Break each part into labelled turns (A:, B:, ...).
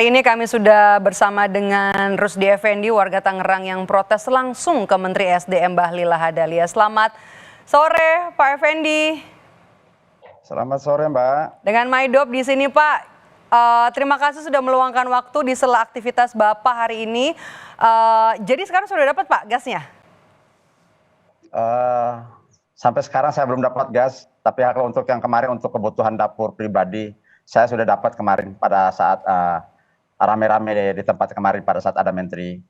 A: Ini kami sudah bersama dengan Rusdi Effendi, warga Tangerang yang protes langsung ke Menteri SDM Bahlil Lahadalia. Selamat sore, Pak Effendi.
B: Selamat sore, Mbak.
A: Dengan Maidop di sini, Pak. Terima kasih sudah meluangkan waktu di sela aktivitas Bapak hari ini. Jadi sekarang sudah dapat, Pak, gasnya?
B: Sampai sekarang saya belum dapat gas, tapi kalau untuk yang kemarin untuk kebutuhan dapur pribadi, saya sudah dapat kemarin pada saat rame-rame di tempat kemarin pada saat ada menteri.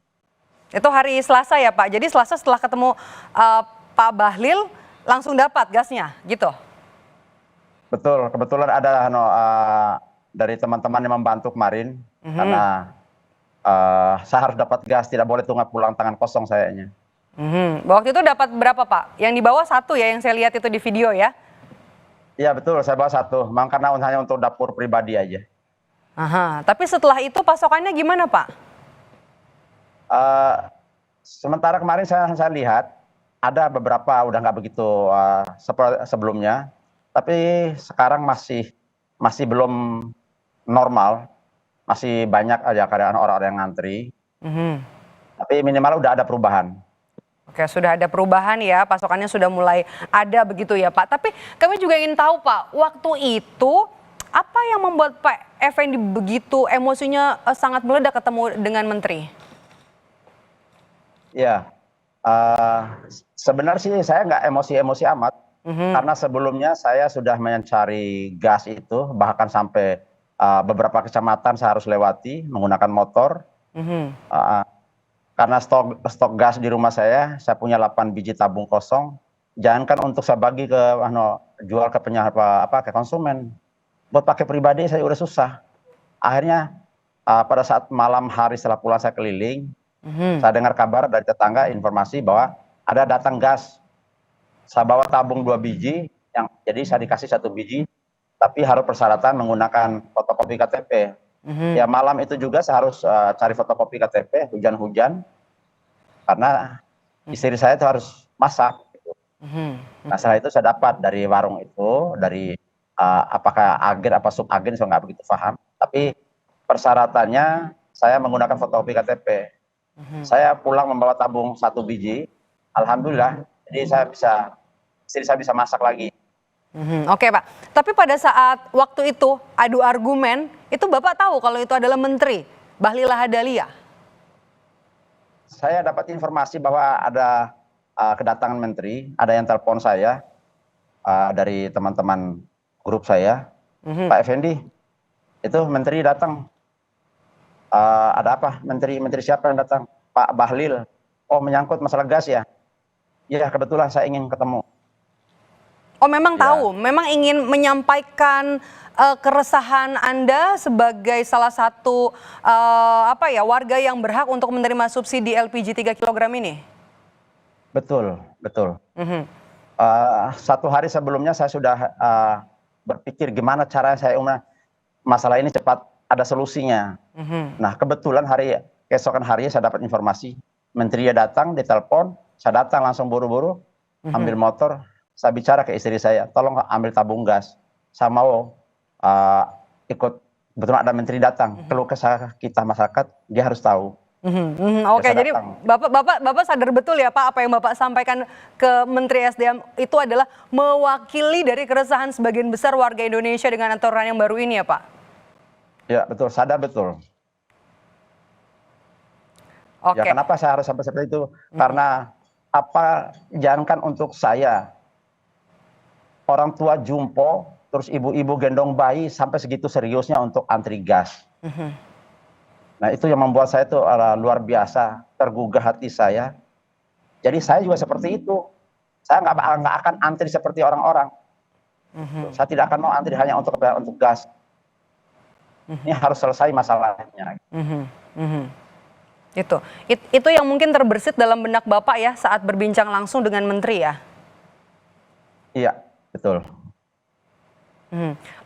A: Itu hari Selasa ya, Pak. Jadi Selasa setelah ketemu Pak Bahlil langsung dapat gasnya, gitu?
B: Betul, kebetulan ada dari teman-teman yang membantu kemarin, karena saya harus dapat gas, tidak boleh tunggu pulang tangan kosong sayanya.
A: Waktu itu dapat berapa, Pak? Yang dibawa satu ya, yang saya lihat itu di video ya?
B: Iya betul, saya bawa satu, memang karena hanya untuk dapur pribadi aja.
A: Tapi setelah itu pasokannya gimana, Pak?
B: Sementara kemarin saya lihat ada beberapa udah nggak begitu seperti sebelumnya, tapi sekarang masih belum normal, masih banyak aja keadaan orang-orang yang ngantri. Tapi minimal udah ada perubahan.
A: Oke, sudah ada perubahan ya, pasokannya sudah mulai ada begitu ya, Pak. Tapi kami juga ingin tahu, Pak, waktu itu apa yang membuat Pak Effendi begitu emosinya sangat meledak ketemu dengan menteri?
B: Ya, sebenarnya sih saya nggak emosi amat, karena sebelumnya saya sudah mencari gas itu, bahkan sampai beberapa kecamatan saya harus lewati menggunakan motor. Karena stok gas di rumah saya punya 8 biji tabung kosong. Jangankan untuk saya bagi ke jual ke ke konsumen, buat pakai pribadi saya udah susah. Akhirnya pada saat malam hari setelah pulang saya keliling, saya dengar kabar dari tetangga informasi bahwa ada datang gas. Saya bawa tabung 2 biji, jadi saya dikasih 1 biji, tapi harus persyaratan menggunakan fotokopi KTP. Ya malam itu juga saya harus cari fotokopi KTP, hujan-hujan, karena istri saya itu harus masak. Nah setelah itu saya dapat dari warung itu, dari apakah agen apa subagen, saya nggak begitu paham. Tapi persyaratannya saya menggunakan fotokopi KTP. Saya pulang membawa tabung 1 biji, alhamdulillah, jadi istri saya bisa masak lagi.
A: Oke, Pak, tapi pada saat waktu itu adu argumen, itu Bapak tahu kalau itu adalah Menteri Bahlil Lahadalia?
B: Saya dapat informasi bahwa ada kedatangan menteri, ada yang telepon saya dari teman-teman grup saya, Pak Effendi, itu menteri datang. Ada apa? Menteri siapa yang datang? Pak Bahlil. Oh, menyangkut masalah gas ya? Iya, kebetulan saya ingin ketemu.
A: Oh, memang tahu, memang ingin menyampaikan keresahan Anda sebagai salah satu warga yang berhak untuk menerima subsidi LPG 3 kg ini?
B: Betul. 1 hari sebelumnya saya sudah berpikir gimana cara saya masalah ini cepat ada solusinya. Nah kebetulan keesokan hari saya dapat informasi menteri datang, ditelepon, saya datang langsung buru-buru, ambil motor. Saya bicara ke istri saya, tolong ambil tabung gas. Saya mau ikut, betul ada menteri datang. Keluh kesah kita masyarakat, dia harus tahu.
A: Oke, jadi Bapak sadar betul ya, Pak, apa yang Bapak sampaikan ke Menteri SDM itu adalah mewakili dari keresahan sebagian besar warga Indonesia dengan aturan yang baru ini ya, Pak? Ya,
B: betul, sadar betul.
A: Oke.
B: Ya, kenapa saya harus sampai seperti itu? Karena jangankan untuk saya, orang tua jumpo, terus ibu-ibu gendong bayi sampai segitu seriusnya untuk antri gas. Nah itu yang membuat saya itu luar biasa, tergugah hati saya. Jadi saya juga seperti itu. Saya nggak akan antri seperti orang-orang. Saya tidak akan mau antri hanya untuk gas. Ini harus selesai masalahnya.
A: Itu yang mungkin terbersit dalam benak Bapak ya saat berbincang langsung dengan Menteri ya?
B: Iya, betul.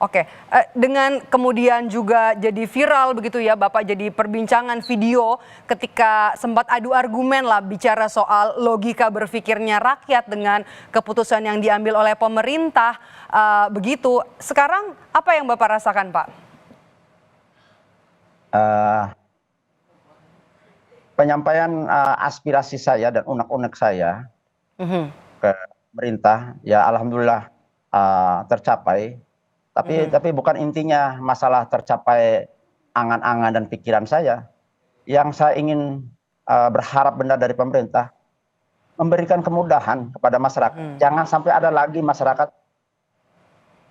A: Oke, dengan kemudian juga jadi viral begitu ya, Bapak jadi perbincangan video ketika sempat adu argumen lah bicara soal logika berpikirnya rakyat dengan keputusan yang diambil oleh pemerintah begitu. Sekarang apa yang Bapak rasakan, Pak?
B: eh, penyampaian aspirasi saya dan unek-unek saya
A: Mhm.
B: ke pemerintah, ya alhamdulillah tercapai. Tapi bukan intinya masalah tercapai angan-angan dan pikiran saya. Yang saya ingin berharap benar dari pemerintah, memberikan kemudahan kepada masyarakat. Jangan sampai ada lagi masyarakat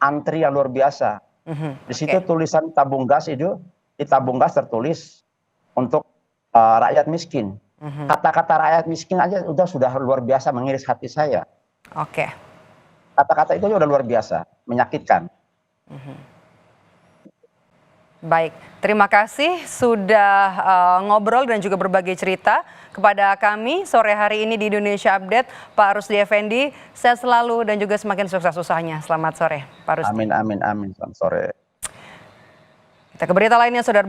B: antri yang luar biasa. Di situ
A: Oke.
B: tulisan tabung gas itu, di tabung gas tertulis untuk rakyat miskin. Kata-kata rakyat miskin aja sudah luar biasa mengiris hati saya.
A: Oke.
B: Kata-kata itu udah luar biasa, menyakitkan.
A: Baik, terima kasih sudah ngobrol dan juga berbagi cerita kepada kami sore hari ini di Indonesia Update. Pak Rusdi Effendi, sehat selalu dan juga semakin sukses usahanya. Selamat sore, Pak Rusdi.
B: Amin, amin, amin. Selamat sore.
A: Kita ke berita lainnya, Saudara.